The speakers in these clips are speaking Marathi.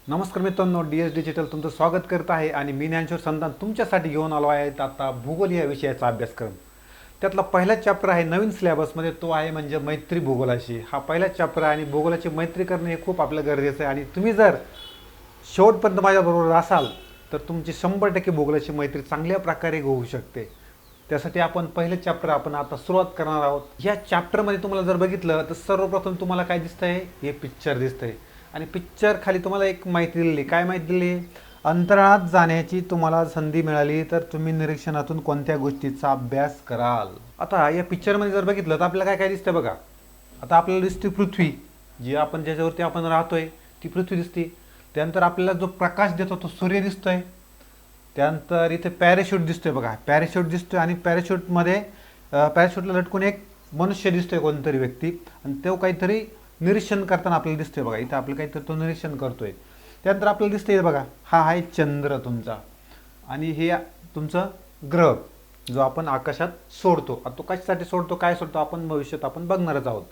नमस्कार मित्रांनो, DS डिजिटल तुमचं स्वागत करत आहे आणि मी ज्ञानेश्वर संतान तुमच्यासाठी घेऊन आलो आहे आता भूगोल या विषयाचा अभ्यासक्रम. त्यातला पहिला चॅप्टर आहे नवीन सिलेबसमध्ये, तो आहे म्हणजे मैत्री भूगोलाशी. हा पहिला चॅप्टर आहे आणि भूगोलाची मैत्री करणे हे खूप आपलं गरजेचं आहे. आणि तुम्ही जर शेवटपर्यंत माझ्याबरोबर असाल तर तुमची 100% भूगोलाची मैत्री चांगल्या प्रकारे होऊ शकते. त्यासाठी आपण पहिलं चॅप्टर आपण आता सुरुवात करणार आहोत. या चॅप्टरमध्ये तुम्हाला जर बघितलं तर सर्वप्रथम तुम्हाला काय दिसतंय, हे पिक्चर दिसतंय. आणि पिक्चर खाली तुम्हाला एक माहिती दिलेली. काय माहिती दिली? अंतराळात जाण्याची तुम्हाला संधी मिळाली तर तुम्ही निरीक्षणातून कोणत्या गोष्टीचा अभ्यास कराल. आता या पिक्चरमध्ये जर बघितलं तर आपल्याला काय काय दिसतं बघा. आता आपल्याला दिसते पृथ्वी, जी आपण ज्याच्यावरती आपण राहतोय ती पृथ्वी दिसते. त्यानंतर आपल्याला जो प्रकाश देतो तो सूर्य दिसतोय. त्यानंतर इथे पॅराशूट दिसतोय बघा, पॅराशूट दिसतोय आणि पॅराशूटमध्ये पॅराशूटला लटकून एक मनुष्य दिसतोय, कोणतरी व्यक्ती, आणि तो काहीतरी निरीक्षण करताना आपल्याला दिसतोय बघा. इथं आपलं काहीतरी तो निरीक्षण करतोय. त्यानंतर आपल्याला दिसतंय बघा, हा आहे चंद्र तुमचा आणि हे तुमचं ग्रह जो आपण आकाशात सोडतो. तो कशासाठी सोडतो, काय सोडतो, आपण भविष्यात आपण बघणारच आहोत.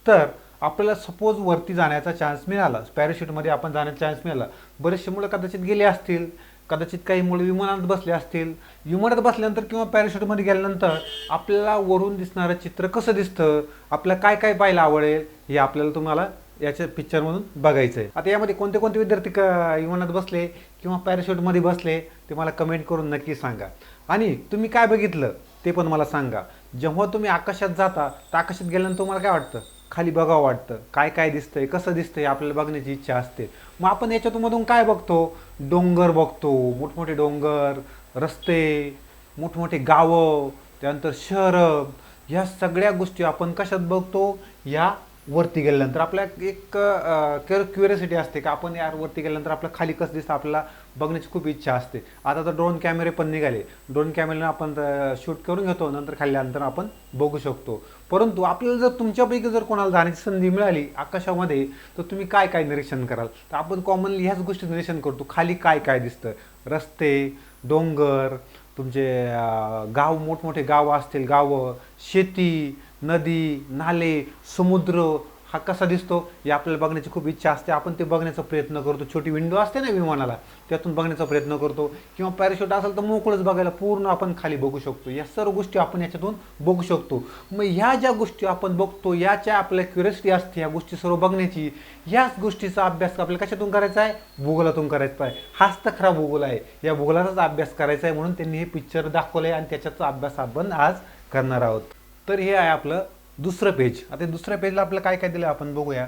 तर आपल्याला सपोज वरती जाण्याचा चान्स मिळाला, पॅराशूटमध्ये आपण जाण्याचा चान्स मिळाला. बरेचसे मुलं कदाचित गेले असतील, कदाचित काही मुलं विमानात बसले असतील. विमानात बसल्यानंतर किंवा पॅराशूटमध्ये गेल्यानंतर आपल्याला वरून दिसणारं चित्र कसं दिसतं, आपल्याला काय काय पाहायला आवडेल, हे आपल्याला तुम्हाला याच्या पिक्चरमधून बघायचं आहे. आता यामध्ये कोणते कोणते विद्यार्थी विमानात बसले किंवा पॅराशूटमध्ये बसले ते मला कमेंट करून नक्की सांगा. आणि तुम्ही काय बघितलं ते पण मला सांगा. जेव्हा तुम्ही आकाशात जाता तर आकाशात गेल्यानंतर तुम्हाला काय वाटतं, खाली बघावं वाटतं, काय काय दिसतंय, कसं दिसतंय, आपल्याला बघण्याची इच्छा असते. मग आपण याच्यातून काय बघतो, डोंगर बघतो, मोठमोठे डोंगर, रस्ते, मोठमोठे गावं, त्यानंतर शहरं. ह्या सगळ्या गोष्टी आपण कशात बघतो, या वरती गेल्यानंतर. आपल्याला एक क्युरियोसिटी असते का आपण यार वरती गेल्यानंतर आपलं खाली कसं दिसतं, आपल्याला बघण्याची खूप इच्छा असते. आता तर ड्रोन कॅमेरे पण निघाले, ड्रोन कॅमेऱ्याने आपण शूट करून घेतो, नंतर खाल्ल्यानंतर आपण बघू शकतो. परंतु आपल्याला जर तुमच्यापैकी जर कोणाला जाण्याची संधी मिळाली आकाशामध्ये तर तुम्ही काय काय निरीक्षण कराल. तर आपण कॉमनली ह्याच गोष्टी निरीक्षण करतो, खाली काय काय दिसतं, रस्ते, डोंगर, तुमचे गाव, मोठमोठे गावं असतील, गावं, शेती, नदी, नाले, समुद्र, हा कसा दिसतो हे आपल्याला बघण्याची खूप इच्छा असते. आपण ते बघण्याचा प्रयत्न करतो. छोटी विंडो असते ना विमानाला, त्यातून बघण्याचा प्रयत्न करतो. किंवा पॅराशूट असेल तर मोकळंच बघायला, पूर्ण आपण खाली बघू शकतो. या सर्व गोष्टी आपण याच्यातून बघू शकतो. मग ह्या ज्या गोष्टी आपण बघतो, याच्या आपल्याला क्युरियोसिटी असते या गोष्टी सर्व बघण्याची. याच गोष्टीचा अभ्यास आपल्याला कशातून करायचा आहे, भूगोलातून करायचा आहे. हाच तर खरा भूगोल आहे. या भूगोलाचाच अभ्यास करायचा आहे, म्हणून त्यांनी हे पिक्चर दाखवलं आहे आणि त्याच्याचा अभ्यास आपण आज करणार आहोत. तर हे आहे आपलं दुसरं पेज. आता दुसऱ्या पेजला आपल्याला काय काय दिलं आपण बघूया.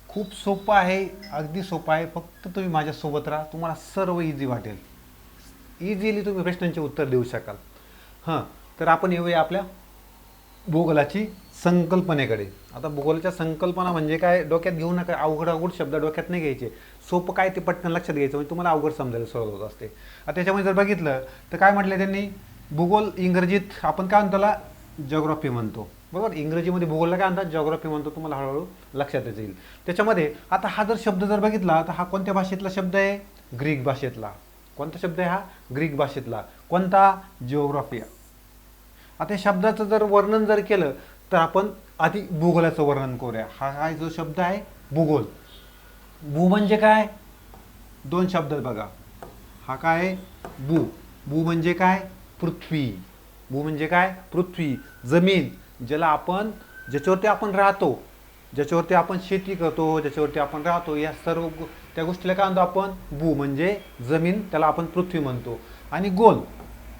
खूप सोपं आहे, अगदी सोपं आहे. फक्त तुम्ही माझ्यासोबत राहा, तुम्हाला सर्व इझी वाटेल. इझिली तुम्ही प्रश्नांचे उत्तर देऊ शकाल. हां, तर आपण येऊया आपल्या भूगोलाची संकल्पनेकडे. आता भूगोलाच्या संकल्पना म्हणजे काय, डोक्यात घेऊ नका. अवघड अवघड शब्द डोक्यात नाही घ्यायचे. सोपं काय ते पटकन लक्षात घ्यायचं, म्हणजे तुम्हाला अवघड समजायला सुरुवात होत असते. आता त्याच्यामध्ये जर बघितलं तर काय म्हटलं त्यांनी, भूगोल इंग्रजीत आपण काय म्हणतो, त्याला जॉग्राफी म्हणतो, बरोबर. इंग्रजीमध्ये भूगोलला काय म्हणतात, जॉग्राफी म्हणतो. तुम्हाला हळूहळू लक्षात येईल. त्याच्यामध्ये आता हा जर शब्द जर बघितला तर हा कोणत्या भाषेतला शब्द आहे, ग्रीक भाषेतला. कोणता शब्द आहे हा, ग्रीक भाषेतला. कोणता, जिओग्राफी. आता या शब्दाचं जर वर्णन जर केलं तर आपण आधी भूगोलाचं वर्णन करूया. हा जो शब्द आहे भूगोल. भू म्हणजे काय, दोन शब्द बघा. हा काय, भू. भू म्हणजे काय, पृथ्वी. भू म्हणजे काय, पृथ्वी, जमीन, ज्याला आपण, ज्याच्यावरती आपण राहतो, ज्याच्यावरती आपण शेती करतो, ज्याच्यावरती आपण राहतो, या सर्व त्या गोष्टीला काय म्हणतो आपण, भू म्हणजे जमीन, त्याला आपण पृथ्वी म्हणतो. आणि गोल,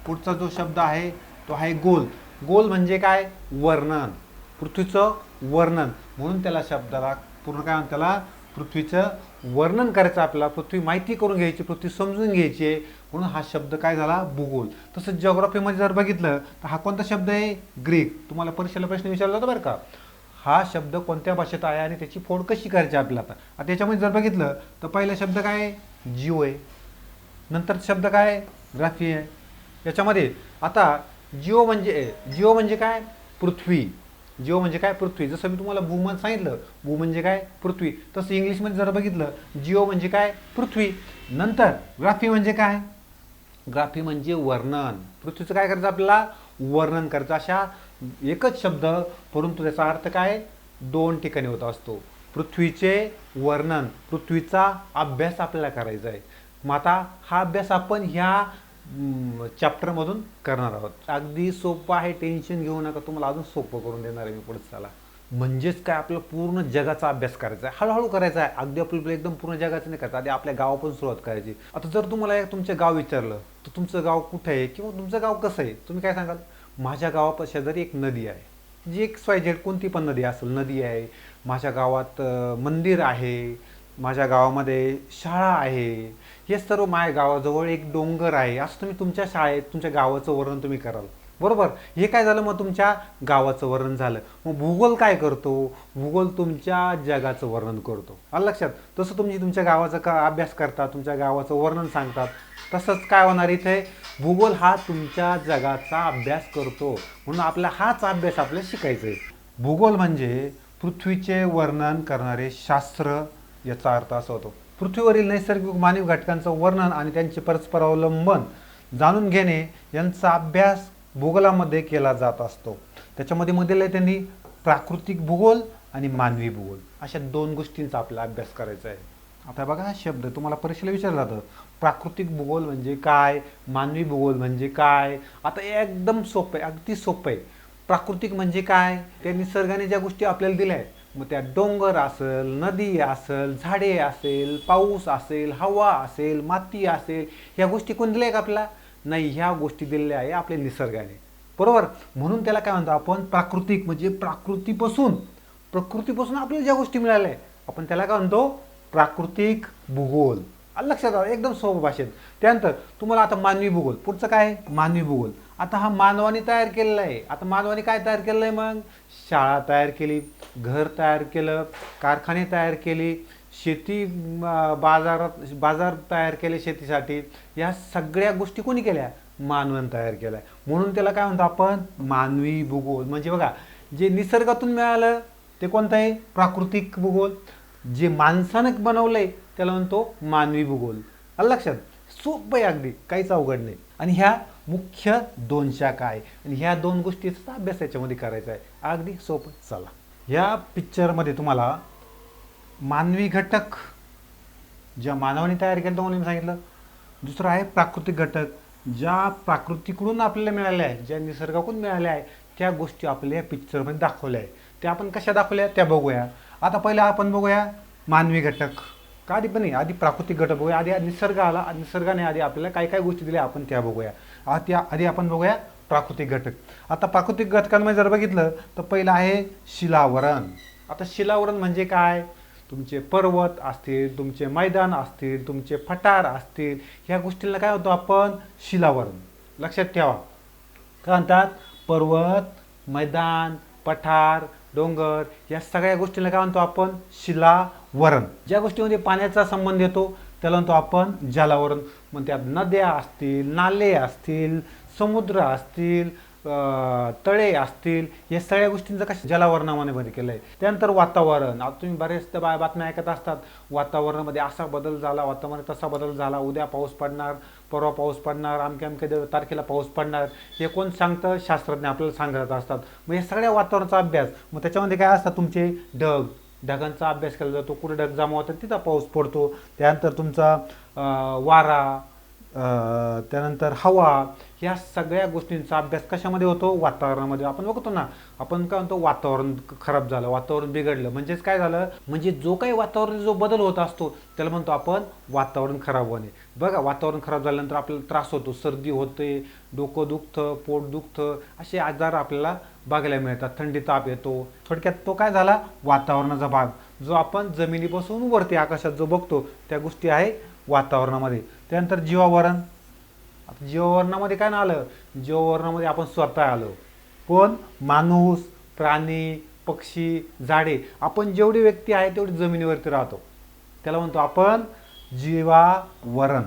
पुढचा जो शब्द आहे तो आहे गोल. गोल म्हणजे काय, वर्णन, पृथ्वीचं वर्णन. म्हणून त्याला शब्दाला पूर्ण काय म्हणतात, त्याला पृथ्वीचं वर्णन करायचं, आपल्याला पृथ्वी माहिती करून घ्यायची, पृथ्वी समजून घ्यायची आहे, म्हणून हा शब्द काय झाला, भूगोल. तसंच जिओग्राफीमध्ये जर बघितलं तर हा कोणता शब्द आहे, ग्रीक. तुम्हाला परीक्षेला प्रश्न विचारला होता बरं का, हा शब्द कोणत्या भाषेत आहे आणि त्याची फोड कशी करायची आपल्याला. आता त्याच्यामध्ये जर बघितलं तर पहिला शब्द काय आहे, जिओ आहे. नंतर शब्द काय आहे, ग्राफी आहे. याच्यामध्ये आता जिओ म्हणजे काय, पृथ्वी. जिओ म्हणजे काय, पृथ्वी. जसं मी तुम्हाला भू म्हणजे सांगितलं, भू म्हणजे काय, पृथ्वी. तसं इंग्लिशमध्ये जर बघितलं, जिओ म्हणजे काय, पृथ्वी. नंतर ग्राफी म्हणजे काय, ग्राफी म्हणजे वर्णन. पृथ्वीचं काय करायचं आपल्याला, वर्णन करायचं. अशा एकच शब्द परंतु त्याचा अर्थ काय दोन ठिकाणी होत असतो. पृथ्वीचे वर्णन, पृथ्वीचा अभ्यास आपल्याला करायचा आहे. मग आता हा अभ्यास आपण ह्या चॅप्टरमधून करणार आहोत. अगदी सोपं आहे, टेन्शन घेऊ नका, तुम्हाला अजून सोपं करून देणार आहे मी पुढे. चला, म्हणजेच काय, आपलं पूर्ण जगाचा अभ्यास करायचा आहे, हळूहळू करायचा आहे. अगदी आपल्याला एकदम पूर्ण जगाचं नाही करायचं, आधी आपल्या गावापासून सुरुवात करायची. आता जर तुम्हाला तुमचं गाव विचारलं तर तुमचं गाव कुठं आहे किंवा तुमचं गाव कसं आहे, तुम्ही काय सांगाल? माझ्या गावापासून शेजारी एक नदी आहे, जी XYZ कोणती पण नदी असेल, नदी आहे. माझ्या गावात मंदिर आहे, माझ्या गावामध्ये शाळा आहे, हे सर्व माझ्या गावाजवळ एक डोंगर आहे, असं तुम्ही तुमच्या शाळेत तुमच्या गावाचं वर्णन तुम्ही कराल, बरोबर. हे काय झालं, मग तुमच्या गावाचं वर्णन झालं. मग भूगोल काय करतो? भूगोल तुमच्या जगाचं वर्णन करतो. आलं लक्षात? तसं तुम्ही तुमच्या गावाचा का अभ्यास करता, तुमच्या गावाचं वर्णन सांगतात, तसंच काय होणार इथे, भूगोल हा तुमच्या जगाचा अभ्यास करतो. म्हणून आपला हाच अभ्यास आपल्याला शिकायचा आहे. भूगोल म्हणजे पृथ्वीचे वर्णन करणारे शास्त्र, याचा अर्थ असा होतो. पृथ्वीवरील नैसर्गिक मानवी घटकांचं वर्णन आणि त्यांचे परस्पर अवलंबन जाणून घेणे यांचा अभ्यास भूगोलामध्ये केला जात असतो. त्याच्यामध्ये मध्ये त्यांनी प्राकृतिक भूगोल आणि मानवी भूगोल अशा 2 गोष्टींचा आपला अभ्यास करायचा आहे. आता बघा, हा शब्द तुम्हाला परीक्षेला विचारला जातं, प्राकृतिक भूगोल म्हणजे काय, मानवी भूगोल म्हणजे काय. आता एकदम सोपं आहे, अगदी सोपं आहे. प्राकृतिक म्हणजे काय, त्या निसर्गाने ज्या गोष्टी आपल्याला दिल्या आहेत, मग त्या डोंगर असेल, नदी असेल, झाडे असेल, पाऊस असेल, हवा असेल, माती असेल, ह्या गोष्टी कोण दिल्या का आपल्याला? नाही, ह्या गोष्टी दिलेल्या आहे आपल्या निसर्गाने, बरोबर. म्हणून त्याला काय म्हणतो आपण, प्राकृतिक. म्हणजे प्रकृतीपासून आपल्याला ज्या गोष्टी मिळाल्या आपण त्याला काय म्हणतो, प्राकृतिक भूगोल. लक्षात आलं, एकदम सोपं भाषेत. त्यानंतर तुम्हाला आता मानवी भूगोल, पुढचं काय, मानवी भूगोल. आता हा मानवाने तयार केलेला आहे. आता मानवाने काय तयार केलेलं आहे, मग शाळा तयार केली, घर तयार केलं, कारखाने तयार केली, शेती बाजार तयार केले शेतीसाठी. या सगळ्या गोष्टी कोणी केल्या, मानवाने तयार केल्या. म्हणून त्याला काय म्हणतो आपण, मानवी भूगोल. म्हणजे बघा, जे निसर्गातून मिळालं ते कोणतं आहे, प्राकृतिक भूगोल. जे माणसानं बनवलंय त्याला म्हणतो मानवी भूगोल. आलं लक्षात? सोपं आहे अगदी, काहीच अवघड नाही. आणि ह्या मुख्य 2 शाखा आहे आणि ह्या 2 गोष्टीचा अभ्यास याच्यामध्ये करायचा आहे, अगदी सोपं. चला, ह्या पिक्चरमध्ये तुम्हाला मानवी घटक ज्या मानवाने तयार केलं तुम्हाला मी सांगितलं. दुसरं आहे प्राकृतिक घटक, ज्या प्राकृतीकडून आपल्याला मिळाल्या आहे, ज्या निसर्गाकडून मिळाल्या आहे, त्या गोष्टी आपल्या या पिक्चरमध्ये दाखवल्या आहे. त्या आपण कशा दाखवल्या त्या बघूया. आता पहिला आपण बघूया मानवी घटक. का आधी पण नाही, आधी प्राकृतिक घटक बघूया. आधी निसर्ग आला, निसर्गाने आधी आपल्याला काय काय गोष्टी दिल्या आपण त्या बघूया. आधी आपण बघूया प्राकृतिक घटक. आता प्राकृतिक घटकांमध्ये जर बघितलं तर पहिलं आहे शिलावरण. आता शिलावरण म्हणजे काय, तुमचे पर्वत असतील, तुमचे मैदान असतील, तुमचे पठार असतील, ह्या गोष्टींना काय होतं आपण, शिलावरण. लक्षात ठेवा, काय म्हणतात, पर्वत, मैदान, पठार, डोंगर, या सगळ्या गोष्टींना काय म्हणतो आपण, शिलावरण. ज्या गोष्टीमध्ये पाण्याचा संबंध येतो त्याला म्हणतो आपण जलावरण. मग त्यात नद्या असतील, नाले असतील, समुद्र असतील, तळे असतील, या सगळ्या गोष्टींचं कसं जलावरणामध्ये केलं आहे. त्यानंतर वातावरण. आता तुम्ही बरेचदा बातम्या ऐकत असतात, वातावरणामध्ये असा बदल झाला, वातावरणात तसा बदल झाला, उद्या पाऊस पडणार, परवा पाऊस पडणार, अमक्या तारखेला पाऊस पडणार. हे कोण सांगतं, शास्त्रज्ञ आपल्याला सांगत असतात. मग हे सगळ्या वातावरणाचा अभ्यास. मग त्याच्यामध्ये काय असतात, तुमचे ढगांचा अभ्यास केला जातो, कुठे ढग जमा होतात तिथं पाऊस पडतो. त्यानंतर तुमचा वारा, त्यानंतर हवा, ह्या सगळ्या गोष्टींचा अभ्यास कशामध्ये होतो, वातावरणामध्ये. आपण बघतो ना, आपण काय म्हणतो, वातावरण खराब झालं, वातावरण बिघडलं, म्हणजेच काय झालं, म्हणजे जो काही वातावरण जो बदल होत असतो त्याला म्हणतो आपण वातावरण खराब होणे. बघा, वातावरण खराब झाल्यानंतर आपल्याला त्रास होतो, सर्दी होते, डोकं दुखतं, पोट दुखतं, असे आजार आपल्याला बघायला मिळतात, थंडी ताप येतो. थोडक्यात तो काय झाला, वातावरणाचा भाग. जो आपण जमिनीपासून वरती आकाशात जो बघतो त्या गोष्टी आहे वातावरणामध्ये. त्यानंतर जीवावरण. आता जीवावरणामध्ये काय ना आलं, जीवावरणामध्ये आपण स्वतः आलो. कोण, माणूस, प्राणी, पक्षी, झाडे. आपण जेवढी व्यक्ती आहे तेवढी जमिनीवरती राहतो, त्याला म्हणतो आपण जीवावरण.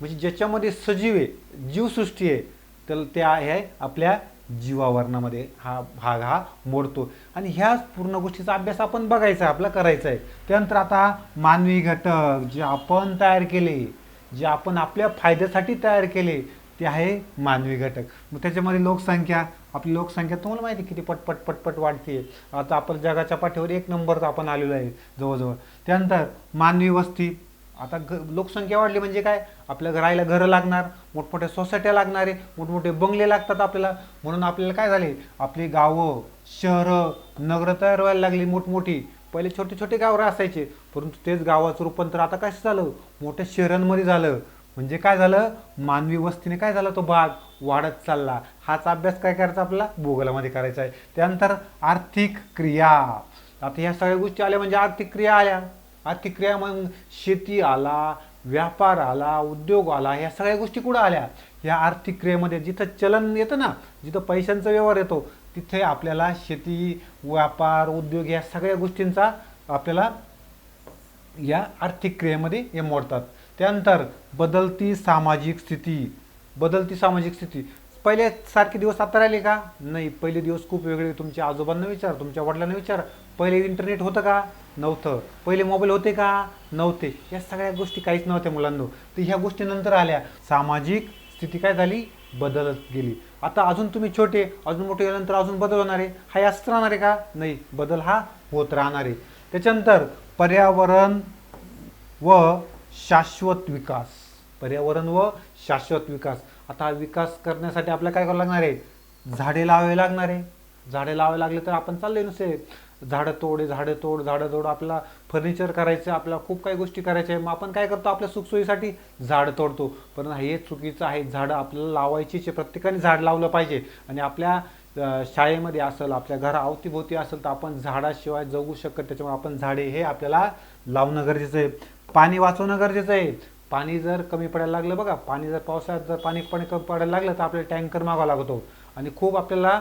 म्हणजे ज्याच्यामध्ये सजीव आहे, जीवसृष्टी आहे, तर ते आहे आपल्या जीवावरणामध्ये हा भाग हा मोडतो. आणि ह्याच पूर्ण गोष्टीचा अभ्यास आपण बघायचा आहे, आपला करायचा आहे. त्यानंतर आता मानवी घटक जे आपण तयार केले, जे आपण आपल्या फायद्यासाठी तयार केले, ते आहे मानवी घटक. मग त्याच्यामध्ये लोकसंख्या, आपली लोकसंख्या तुम्हाला माहिती आहे किती पटपट पटपट वाढते. आता आपण जगाच्या पाठीवर 1 नंबरचा आपण आलेलो आहे जवळजवळ. त्यानंतर मानवी वस्ती. आता लोकसंख्या वाढली म्हणजे काय, आपल्या राहायला घरं लागणार, मोठमोठ्या सोसायट्या लागणार आहे, मोठमोठे बंगले लागतात आपल्याला. म्हणून आपल्याला काय झाले, आपली गावं, शहरं, नगरं तयार व्हायला लागली मोठमोठी. पहिले छोटे छोटे गावं असायचे, परंतु तेच गावाचं रूपांतर आता काय झालं, मोठ्या शहरांमध्ये झालं. म्हणजे काय झालं, मानवी वस्तीने काय झालं, तो भाग वाढत चालला. हाच अभ्यास काय करायचा आपला भूगोलामध्ये करायचा आहे. त्यानंतर आर्थिक क्रिया. आता ह्या सगळ्या गोष्टी आल्या म्हणजे आर्थिक क्रिया आल्या. आर्थिक क्रिया मग शेती आला, व्यापार आला, उद्योग आला. ह्या सगळ्या गोष्टी कुठं आल्या, ह्या आर्थिक क्रियेमध्ये. जिथं चलन येतं ना, जिथं पैशांचा व्यवहार येतो, तिथे आपल्याला शेती, व्यापार, उद्योग या सगळ्या गोष्टींचा आपल्याला या आर्थिक क्रियेमध्ये हे मोडतात. त्यानंतर बदलती सामाजिक स्थिती. बदलती सामाजिक स्थिती. पहिले सारखे दिवस आता राहिले का, नाही. पहिले दिवस खूप वेगळे. तुमच्या आजोबांना विचार, तुमच्या वडिलांना विचार, पहिले इंटरनेट होतं का, नव्हतं. पहिले मोबाईल होते का, नव्हते. या सगळ्या गोष्टी काहीच नव्हत्या मुलांना. तर ह्या गोष्टी नंतर आल्या. सामाजिक स्थिती काय झाली, बदलत गेली. आता अजून तुम्ही छोटे, अजून मोठे झाल्यानंतर अजून बदल होणार आहे. हा असंच राहणार आहे का, नाही. बदल हा होत राहणार आहे. त्याच्यानंतर पर्यावरण व शाश्वत विकास. पर्यावरण व शाश्वत विकास. आता हा विकास करण्यासाठी आपल्याला काय करावं लागणार आहे, झाडे लावावे लागणार आहे. झाडे लावावे लागले तर आपण चालले नुसते झाडं तोड, झाडं तोड, झाडं तोड. आपल्याला फर्निचर करायचं, आपल्याला खूप काही गोष्टी करायच्या आहे. मग आपण काय करतो, आपल्या सुखसोयीसाठी झाडं तोडतो. पण हे चुकीचं आहे. झाडं आपल्याला लावायचीच आहे. प्रत्येकाने झाड लावलं पाहिजे. आणि आपल्या शाळेमध्ये असेल, आपल्या घरा अवतीभोवती असेल, तर आपण झाडाशिवाय जगू शकत. त्याच्यामुळे आपण झाडे हे आपल्याला लावणं गरजेचं आहे. पाणी वाचवणं गरजेचं आहे. पाणी जर कमी पडायला लागलं, बघा, पाणी जर पावसाळ्यात जर पाणी कमी पडायला लागलं तर आपल्याला टँकर मागावा लागतो. आणि खूप आपल्याला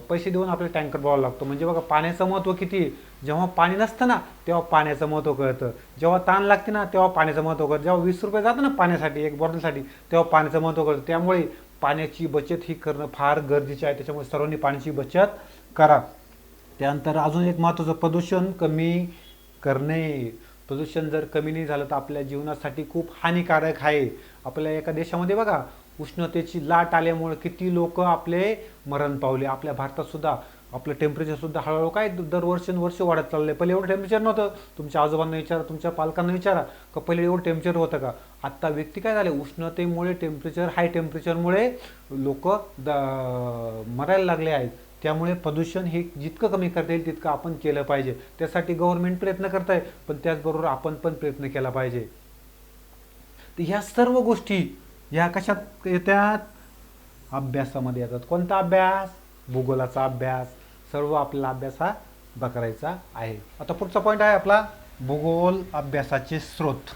पैसे देऊन आपल्याला टँकर बोलावं लागतो. म्हणजे बघा पाण्याचं महत्त्व किती. जेव्हा पाणी नसतं ना, तेव्हा पाण्याचं महत्त्व कळतं. जेव्हा ताण लागते ना, तेव्हा पाण्याचं महत्त्व कळतं. जेव्हा 20 रुपये जातं ना पाण्यासाठी, एक बॉटलसाठी, तेव्हा पाण्याचं महत्त्व कळतं. त्यामुळे पाण्याची बचत ही करणं फार गरजेचं आहे. त्याच्यामुळे सर्वांनी पाण्याची बचत करा. त्यानंतर अजून एक महत्त्वाचं, प्रदूषण कमी करणे. प्रदूषण जर कमी नाही झालं तर आपल्या जीवनासाठी खूप हानिकारक आहे. आपल्या एका देशामध्ये बघा, उष्णतेची लाट आल्यामुळे किती लोक आपले मरण पावले. आपल्या भारतात सुद्धा आपलं टेम्परेचर सुद्धा हळूहळू काय वर्ष वाढत चाललंय. पहिले एवढं टेम्परेचर नव्हतं. तुमच्या आजोबांना विचारा, तुमच्या पालकांना विचारा, का पहिले एवढं टेम्परेचर होतं का. आत्ता व्यक्ती काय झाले, उष्णतेमुळे, टेम्परेचर, हाय टेम्परेचरमुळे लोक मरायला लागले आहेत. त्यामुळे प्रदूषण हे जितकं कमी करता येईल तितकं आपण केलं पाहिजे. त्यासाठी गव्हर्नमेंट प्रयत्न करत आहे, पण त्याचबरोबर आपण पण प्रयत्न केला पाहिजे. तर ह्या सर्व गोष्टी ह्या कशात येतात, अभ्यासामध्ये येतात. कोणता अभ्यास, भूगोलाचा अभ्यास. सर्व आपला अभ्यास हा करायचा आहे. आता पुढचा पॉईंट आहे आपला, भूगोल अभ्यासाचे स्रोत.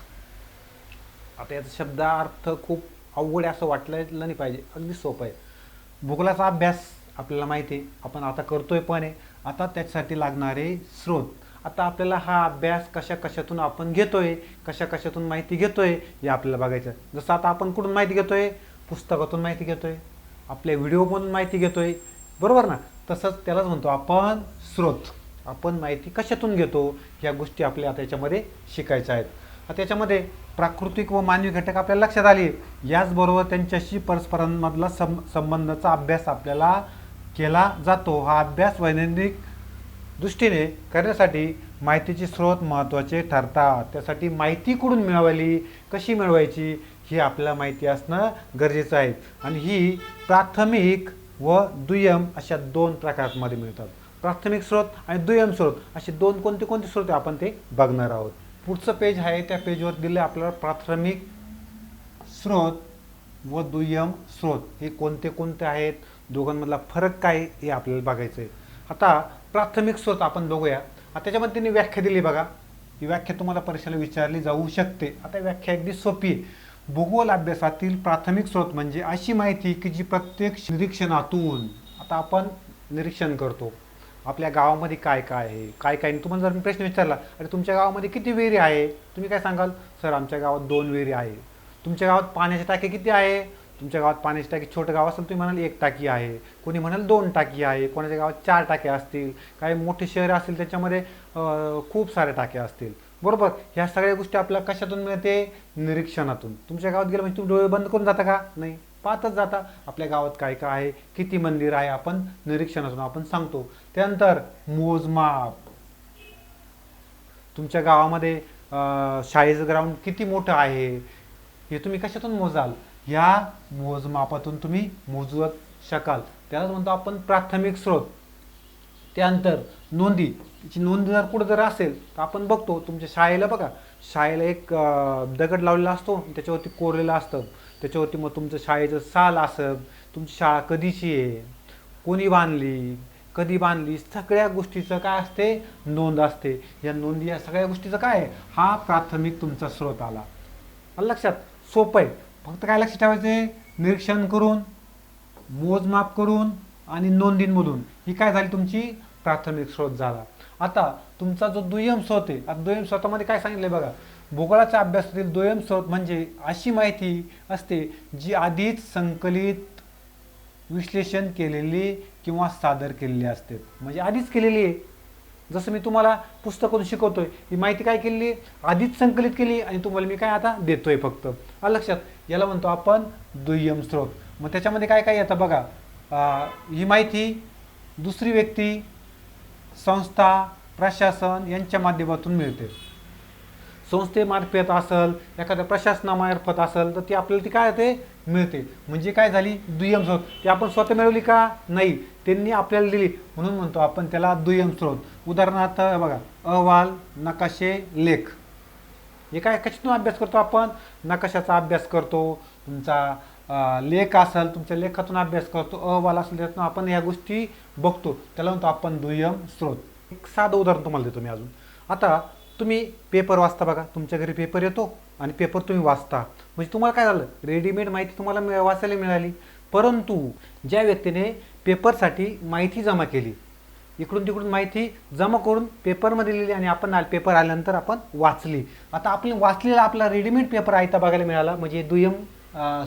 आता याचा शब्दार्थ खूप अवघड आहे असं वाटलं नाही पाहिजे, अगदी सोपं आहे. भूगोलाचा अभ्यास आपल्याला माहिती आहे, आपण आता करतोय पण आहे. आता त्याच्यासाठी लागणारे स्रोत. आता आपल्याला हा अभ्यास कशा कशातून आपण घेतोय, कशा कशातून माहिती घेतोय हे आपल्याला बघायचं. जसं आता आपण कुठून माहिती घेतोय, पुस्तकातून माहिती घेतोय, आपल्या व्हिडिओमधून माहिती घेतोय, बरोबर ना. तसंच त्यालाच म्हणतो आपण स्रोत. आपण माहिती कशातून घेतो ह्या गोष्टी आपल्या आता याच्यामध्ये शिकायच्या आहेत. त्याच्यामध्ये प्राकृतिक व मानवी घटक आपल्याला लक्षात आले. याचबरोबर त्यांच्याशी परस्परांमधला संबंधाचा अभ्यास आपल्याला केला जातो. हा अभ्यास वैज्ञानिक दृष्टीने करण्यासाठी माहितीचे स्रोत महत्त्वाचे ठरतात. त्यासाठी माहिती कुठून मिळवायली, कशी मिळवायची ही आपल्याला माहिती असणं गरजेचं आहे. आणि ही प्राथमिक व दुय्यम अशा 2 प्रकारांमध्ये मिळतात. प्राथमिक स्रोत आणि दुय्यम स्रोत असे 2 कोणते कोणते स्रोत आपण ते बघणार आहोत. पुढचं पेज आहे, त्या पेजवर दिलं आपल्याला प्राथमिक स्रोत व दुय्यम स्रोत हे कोणते कोणते आहेत, दोघांमधला फरक काय हे आपल्याला बघायचं आहे. आता प्राथमिक स्रोत आपण बघूया. त्याच्यामध्ये त्यांनी व्याख्या दिली बघा. ही व्याख्या तुम्हाला परीक्षेला विचारली जाऊ शकते. आता व्याख्या अगदी सोपी आहे. भूगोल अभ्यासातील प्राथमिक स्रोत म्हणजे अशी माहिती की जी प्रत्यक्ष निरीक्षणातून, आता आपण निरीक्षण करतो आपल्या गावामध्ये काय काय आहे, काय काय. तुम्हाला जर मी प्रश्न विचारला, अरे तुमच्या गावामध्ये किती विहिरी आहे, तुम्ही काय सांगाल, सर आमच्या गावात 2 विहिरी आहे. तुमच्या गावात पाण्याची टाकी किती आहे, तुमच्या गावात पाण्याची टाकी, छोटं गाव असेल तुम्ही म्हणाल 1 टाकी आहे, कोणी म्हणाल 2 टाकी आहे, कोणाच्या गावात 4 टाक्या असतील, काही मोठे शहर असतील त्याच्यामध्ये खूप साऱ्या टाक्या असतील, बरोबर. ह्या सगळ्या गोष्टी आपल्याला कशातून मिळते, निरीक्षणातून. तुमच्या गावात गेलं म्हणजे तुम्ही डोळे बंद करून जाता का, नाही, पाहतच जाता आपल्या गावात काय काय आहे, किती मंदिर आहे, आपण निरीक्षणातून आपण सांगतो. त्यानंतर मोजमाप, तुमच्या गावामध्ये शाळेचं ग्राउंड किती मोठं आहे हे तुम्ही कशातून मोजाल, या मोजमापातून तुम्ही मोजवत शकाल, त्यालाच म्हणतो आपण प्राथमिक स्रोत. त्यानंतर नोंदी, तिची नोंद जर कुठं जर असेल तर आपण बघतो तुमच्या शाळेला बघा, शाळेला एक दगड लावलेला असतो, त्याच्यावरती कोरलेलं असतं, त्याच्यावरती मग तुमचं शाळेचं साल असं, तुमची शाळा कधीची आहे, कोणी बांधली, कधी बांधली, सगळ्या गोष्टीचं काय असते, नोंद असते. या नोंदी या सगळ्या गोष्टीचं काय आहे, हा प्राथमिक तुमचा स्रोत आला. आलं लक्षात? सोपं आहे. फक्त काय लक्षात ठेवायचं, निरीक्षण करून, मोजमाप करून आणि नोंदींमधून ही काय झाली तुमची प्राथमिक स्रोत झाला. आता तुमचा जो दुय्यम स्रोत आहे, आता दुय्यम स्रोतामध्ये काय सांगितलंय बघा, भूगोलाच्या अभ्यासातील दुय्यम स्रोत म्हणजे अशी माहिती असते जी आधीच संकलित, विश्लेषण केलेली किंवा सादर केलेली असते. म्हणजे आधीच केलेली आहे. जसं मी तुम्हाला पुस्तकातून शिकवतोय, ही माहिती काय केलेली, आधीच संकलित केली आणि तुम्हाला मी काय आता देतोय फक्त. आलं लक्षात? याला म्हणतो आपण दुय्यम स्रोत. मग त्याच्यामध्ये काय काय येतं बघा, ही माहिती दुसरी व्यक्ती, संस्था, प्रशासन यांच्या माध्यमातून मिळते. संस्थेमार्फत असेल, एखाद्या प्रशासनामार्फत असेल तर ती आपल्याला ती काय ते मिळते. म्हणजे काय झाली, दुय्यम स्रोत. ती आपण स्वतः मिळवली का, नाही, त्यांनी आपल्याला दिली, म्हणून म्हणतो आपण त्याला दुय्यम स्रोत. उदाहरणार्थ बघा, अहवाल, नकाशे, लेख, हे काय कशातून अभ्यास करतो आपण, नकाशाचा अभ्यास करतो, तुमचा लेख असेल तुमच्या लेखातून अभ्यास करतो, अहवाल असेल त्यातून आपण या गोष्टी बघतो, त्याला म्हणतो आपण दुय्यम स्रोत. एक साधं उदाहरण तुम्हाला देतो मी अजून. आता तुम्ही पेपर वाचता बघा, तुमच्या घरी पेपर येतो आणि पेपर तुम्ही वाचता, म्हणजे तुम्हाला काय झालं, रेडीमेड माहिती तुम्हाला वाचायला मिळाली. परंतु ज्या व्यक्तीने पेपरसाठी माहिती जमा केली, इकडून तिकडून माहिती जमा करून पेपरमध्ये लिहिली आणि आपण पेपर आल्यानंतर आपण वाचली, आता आपण वाचलेला आपला रेडीमेड पेपर आयता बघायला मिळाला, म्हणजे दुय्यम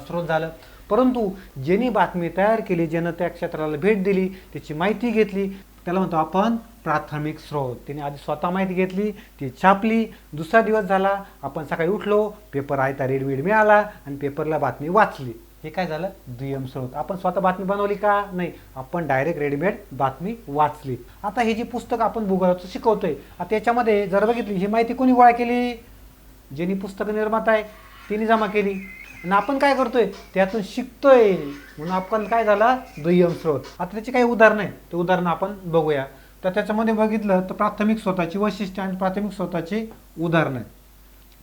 स्रोत झालं. परंतु ज्यांनी बातमी तयार केली, ज्यानं त्या क्षेत्राला भेट दिली, त्याची माहिती घेतली, त्याला म्हणतो आपण प्राथमिक स्रोत. त्याने आधी स्वतः माहिती घेतली, ती छापली, दुसरा दिवस झाला, आपण सकाळी उठलो, पेपर आयता रेडीमेड मिळाला आणि पेपरला बातमी वाचली, हे काय झालं, दुय्यम स्रोत. आपण स्वतः बातमी बनवली का, नाही, आपण डायरेक्ट रेडीमेड बातमी वाचली. आता हे जी पुस्तक आपण भूगोलाचं शिकवतोय, आता याच्यामध्ये जर बघितली, ही माहिती कोणी गोळा केली, ज्यांनी पुस्तक निर्माता आहे त्यांनी जमा केली, आणि आपण काय करतोय, त्यातून शिकतोय, म्हणून आपण काय झाला, दुय्यम स्रोत. आता त्याची काही उदाहरणं आहे, ते उदाहरणं आपण बघूया. तर त्याच्यामध्ये बघितलं तर प्राथमिक स्रोताची वैशिष्ट्ये आणि प्राथमिक स्रोताची उदाहरणं आहेत.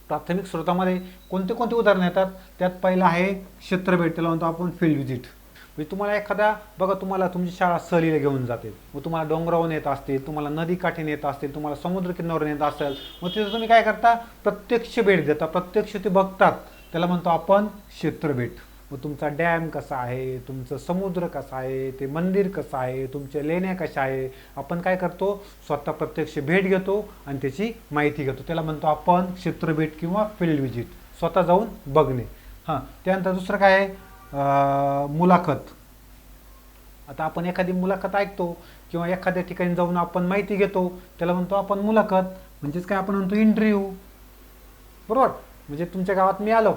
प्राथमिक स्रोतामध्ये कोणते कोणते उदाहरणं येतात, त्यात पहिलं आहे क्षेत्रभेट, त्याला म्हणतो आपण फील्ड व्हिजिट. म्हणजे तुम्हाला एखादा बघा, तुम्हाला तुमची शाळा सहलीला घेऊन जाते, मग तुम्हाला डोंगरावरून येत असतील, तुम्हाला नदीकाठी येत असतील, तुम्हाला समुद्र किनाऱ्यावरून येत असेल, मग तिथं तुम्ही काय करता, प्रत्यक्ष भेट देता, प्रत्यक्ष ते बघतात, त्याला म्हणतो आपण क्षेत्रभेट. मग तुमचा डॅम कसा आहे, तुमचं समुद्र कसा आहे, ते मंदिर कसं आहे, तुमच्या लेण्या कशा आहे, आपण काय करतो, स्वतः प्रत्यक्ष भेट घेतो आणि त्याची माहिती घेतो, त्याला म्हणतो आपण क्षेत्रभेट किंवा फील्ड व्हिजिट, स्वतः जाऊन बघणे. हां, त्यानंतर दुसरं काय आहे, मुलाखत. आता आपण एखादी मुलाखत ऐकतो किंवा एखाद्या ठिकाणी जाऊन आपण माहिती घेतो, त्याला म्हणतो आपण मुलाखत. म्हणजेच काय, आपण म्हणतो इंटरव्ह्यू, बरोबर. म्हणजे तुमच्या गावात मी आलो,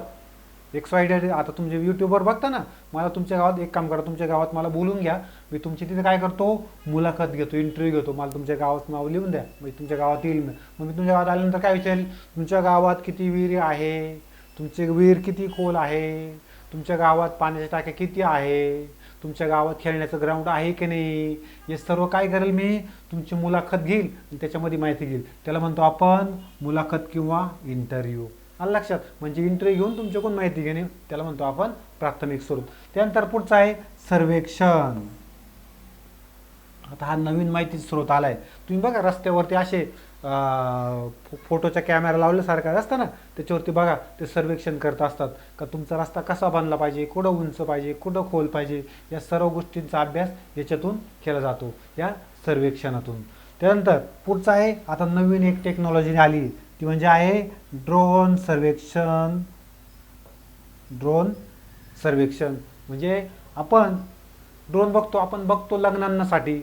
XYZ, आता तुमचे यूट्यूबवर बघता ना, मला तुमच्या गावात एक काम करा, तुमच्या गावात मला बोलून घ्या, मी तुमची तिथे काय करतो, मुलाखत घेतो, इंटरव्ह्यू घेतो, मला तुमच्या गावात नाव लिहून द्या, म्हणजे तुमच्या गावात येईल मी. मग मी तुमच्या गावात आल्यानंतर काय विचारेल, तुमच्या गावात किती विहिरी आहे, तुमचे विहीर किती खोल आहे, तुमच्या गावात पाण्याच्या टाक्या किती आहे, तुमच्या गावात खेळण्याचं ग्राउंड आहे की नाही, हे सर्व काय करेल, मी तुमची मुलाखत घेईल आणि त्याच्यामध्ये माहिती घेईल, त्याला म्हणतो आपण मुलाखत किंवा इंटरव्ह्यू. आलं लक्षात? म्हणजे इंटरव्ह्यू घेऊन तुमच्याकडून माहिती घेणे, त्याला म्हणतो आपण प्राथमिक स्रोत. त्यानंतर पुढचा आहे सर्वेक्षण. आता हा नवीन माहिती स्रोत आलाय. तुम्ही बघा रस्त्यावरती असे फोटोच्या कॅमेरा लावल्यासारखा असतं ना, त्याच्यावरती बघा ते सर्वेक्षण करत असतात का तुमचा रस्ता कसा बांधला पाहिजे, कुठं उंच पाहिजे, कुठं खोल पाहिजे, या सर्व गोष्टींचा अभ्यास याच्यातून केला जातो, या सर्वेक्षणातून. त्यानंतर पुढचा आहे, आता नवीन एक टेक्नॉलॉजी आली, ती म्हणजे आहे ड्रोन सर्वेक्षण. ड्रोन सर्वेक्षण म्हणजे आपण ड्रोन बघतो, आपण बघतो लग्नांसाठी,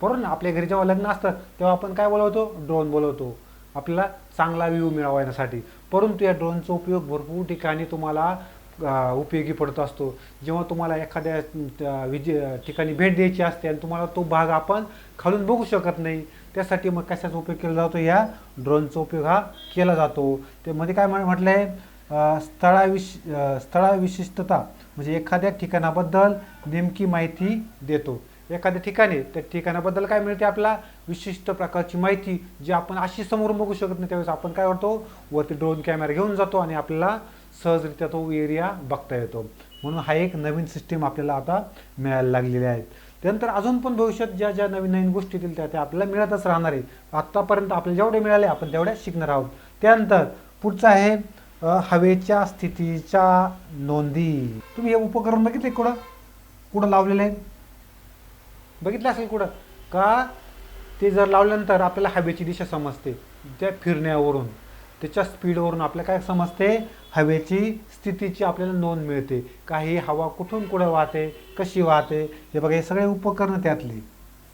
बरोबर ना. आपल्या घरी जेव्हा लग्न असतं तेव्हा आपण काय बोलवतो, ड्रोन बोलवतो, आपल्याला चांगला व्ह्यू मिळवण्यासाठी. परंतु या ड्रोनचा उपयोग भरपूर ठिकाणी तुम्हाला उपयोगी पडत असतो. जेव्हा तुम्हाला एखाद्या ठिकाणी भेट द्यायची असते आणि तुम्हाला तो भाग आपण खालून बघू शकत नाही, त्यासाठी मग कशाचा उपयोग केला जातो, या ड्रोनचा उपयोग हा केला जातो. ते मध्ये काय म्हटलं आहे, स्थळाविशिष्टता म्हणजे एखाद्या ठिकाणाबद्दल नेमकी माहिती देतो. एखाद्या ठिकाणी त्या ठिकाणाबद्दल काय मिळते, आपला विशिष्ट प्रकारची माहिती जी आपण अशी समोरून बघू शकत नाही, त्यावेळेस आपण काय करतो, वरती ड्रोन कॅमेरा घेऊन जातो आणि आपल्याला सहजरित्या तो एरिया बघता येतो. म्हणून हा एक नवीन सिस्टीम आपल्याला आता मिळायला लागलेली आहे. त्यानंतर अजून पण भविष्यात ज्या ज्या नवीन नवीन गोष्टी येतील त्या आपल्याला मिळतच राहणार आहे. आत्तापर्यंत आपल्याला जेवढे मिळाले आपण तेवढ्या शिकणार आहोत. त्यानंतर पुढचं आहे हवेच्या स्थितीच्या नोंदी. तुम्ही हे उपकरण बघितले कुठं कुठं लावलेलं आहे, बघितलं असेल कुठं का? ते जर लावल्यानंतर आपल्याला हवेची दिशा समजते, त्या फिरण्यावरून त्याच्या स्पीडवरून आपल्याला काय समजते, हवेची स्थितीची आपल्याला नोंद मिळते. काही हवा कुठून कुठं वाहते, कशी वाहते, हे बघा हे सगळे उपकरणं त्यातली,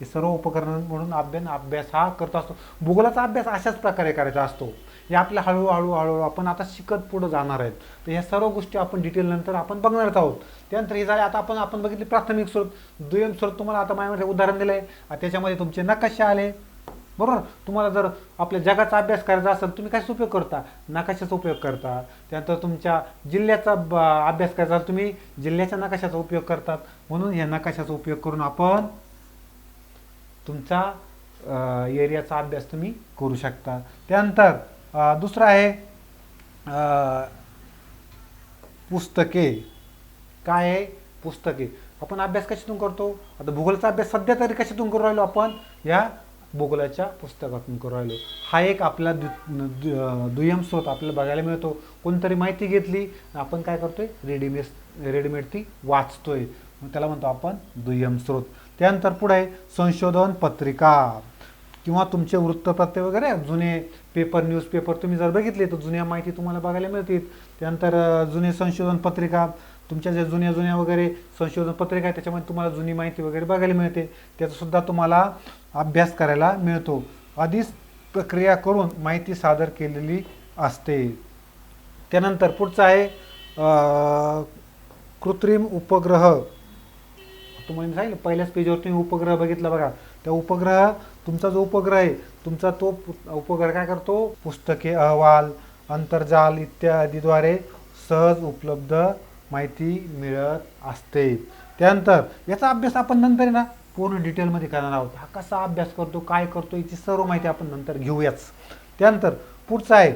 हे सर्व उपकरण म्हणून अभ्यास हा करत असतो. भूगोलाचा अभ्यास अशाच प्रकारे करायचा असतो. हे आपल्या हळूहळू आपण आता शिकत पुढे जाणार आहेत. तर ह्या सर्व गोष्टी आपण डिटेल नंतर आपण बघणारच आहोत. त्यानंतर हे झाले आता आपण बघितले प्राथमिक स्रोत. दुय्यम स्रोत तुम्हाला आता माझ्यामध्ये उदाहरण दिलं आहे, त्याच्यामध्ये तुमचे नकाशे आले, बरोबर. तुम्हाला जर आपल्या जगाचा अभ्यास करायचा असेल तुम्ही कशाचा उपयोग करता, नकाशाचा उपयोग करता. त्यानंतर तुमच्या जिल्ह्याचा अभ्यास करायचा असेल तुम्ही जिल्ह्याच्या नकाशाचा उपयोग करतात. म्हणून या नकाशाचा उपयोग करून आपण तुमचा एरियाचा अभ्यास तुम्ही करू शकता. त्यानंतर दुसरं आहे पुस्तके. काय आहे, पुस्तके. आपण अभ्यास कशातून करतो, आता भूगोलाचा अभ्यास सध्या तरी कशातून करू राहिलो, आपण या भूगोलाच्या पुस्तकातून करू राहिलो. हा एक आपला दुय्यम स्रोत आपल्याला बघायला मिळतो. कोणतरी माहिती घेतली आपण काय करतोय, रेडीमेड ती वाचतोय, मग त्याला म्हणतो आपण दुय्यम स्रोत. त्यानंतर पुढे संशोधन पत्रिका किंवा तुमचे वृत्तपत्रे वगैरे जुने पेपर, न्यूजपेपर तुम्ही जर बघितले तर जुन्या माहिती तुम्हाला बघायला मिळतील. त्यानंतर जुने संशोधन पत्रिका, तुमच्या ज्या जुन्या वगैरे संशोधन पत्रिका आहे त्याच्यामध्ये तुम्हाला जुनी माहिती वगैरे बघायला मिळते, त्याचासुद्धा तुम्हाला अभ्यास करायला मिळतो. आधीच प्रक्रिया करून माहिती सादर केलेली असते. त्यानंतर पुढचं आहे कृत्रिम उपग्रह. तुम्हाला मी सांगितलं पहिल्याच पेजवर तुम्ही उपग्रह बघितला बघा, त्या उपग्रह तुमचा जो उपग्रह आहे तुमचा तो उपग्रह काय करतो, पुस्तके, अहवाल, आंतरजाल इत्यादीद्वारे सहज उपलब्ध माहिती मिळत असते. त्यानंतर याचा अभ्यास आपण नंतर ना पूर्ण डिटेलमध्ये करणार आहोत. हा कसा अभ्यास करतो, काय करतो, याची सर्व माहिती आपण नंतर घेऊयाच. त्यानंतर पुढचं आहे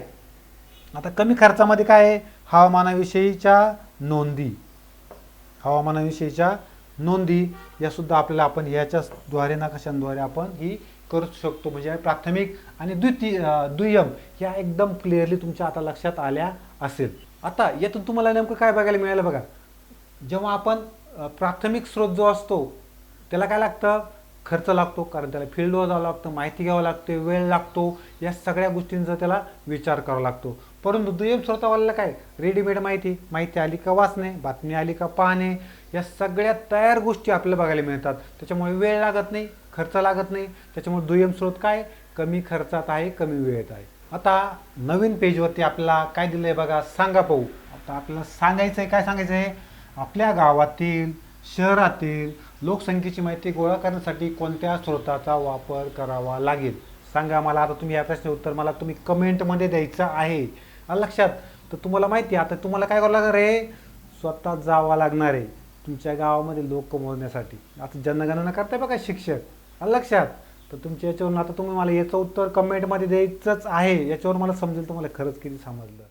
आता कमी खर्चामध्ये काय आहे, हवामानाविषयीच्या नोंदी. हवामानाविषयीच्या नोंदी या सुद्धा आपल्याला आपण याच्याद्वारे नकाशांद्वारे आपण ही करू शकतो. म्हणजे प्राथमिक आणि दुय्यम ह्या एकदम क्लिअरली तुमच्या आता लक्षात आल्या असेल. आता यातून तुम्हाला नेमकं काय बघायला मिळालं बघा, जेव्हा आपण प्राथमिक स्रोत जो असतो त्याला काय लागतं, खर्च लागतो, कारण त्याला फील्डवर जावं लागतं, माहिती घ्यावं लागते, वेळ लागतो, या सगळ्या गोष्टींचा त्याला विचार करावा लागतो. परंतु दुय्यम स्रोतावाल्याला काय, रेडीमेड माहिती आली का वाचणे, बातमी आली का पाहणे, या सगळ्या तयार गोष्टी आपल्याला बघायला मिळतात. त्याच्यामुळे वेळ लागत नाही, खर्च लागत नाही. त्याच्यामुळे दुय्यम स्रोत काय, कमी खर्चात आहे, कमी वेळेत आहे. आता नवीन पेजवरती आपल्याला काय दिलं आहे बघा, सांगा पाहू. आता आपल्याला सांगायचं आहे, काय सांगायचं आहे, आपल्या गावातील, शहरातील लोकसंख्येची माहिती गोळा करण्यासाठी कोणत्या स्रोताचा वापर करावा लागेल, सांगा मला. आता तुम्ही या प्रश्नाचं उत्तर मला तुम्ही कमेंटमध्ये द्यायचं आहे. लक्षात. तर तुम्हाला माहिती आहे आता तुम्हाला काय करावं लागणार आहे, स्वतः जावं लागणार आहे तुमच्या गावामध्ये लोक मोजण्यासाठी. आता जनगणना करताय बघा शिक्षक, लक्षात. तर तुमच्या याच्यावरून आता तुम्ही मला याचं उत्तर कमेंटमध्ये द्यायचंच आहे, याच्यावर मला समजेल तुम्हाला खरंच किती समजलं.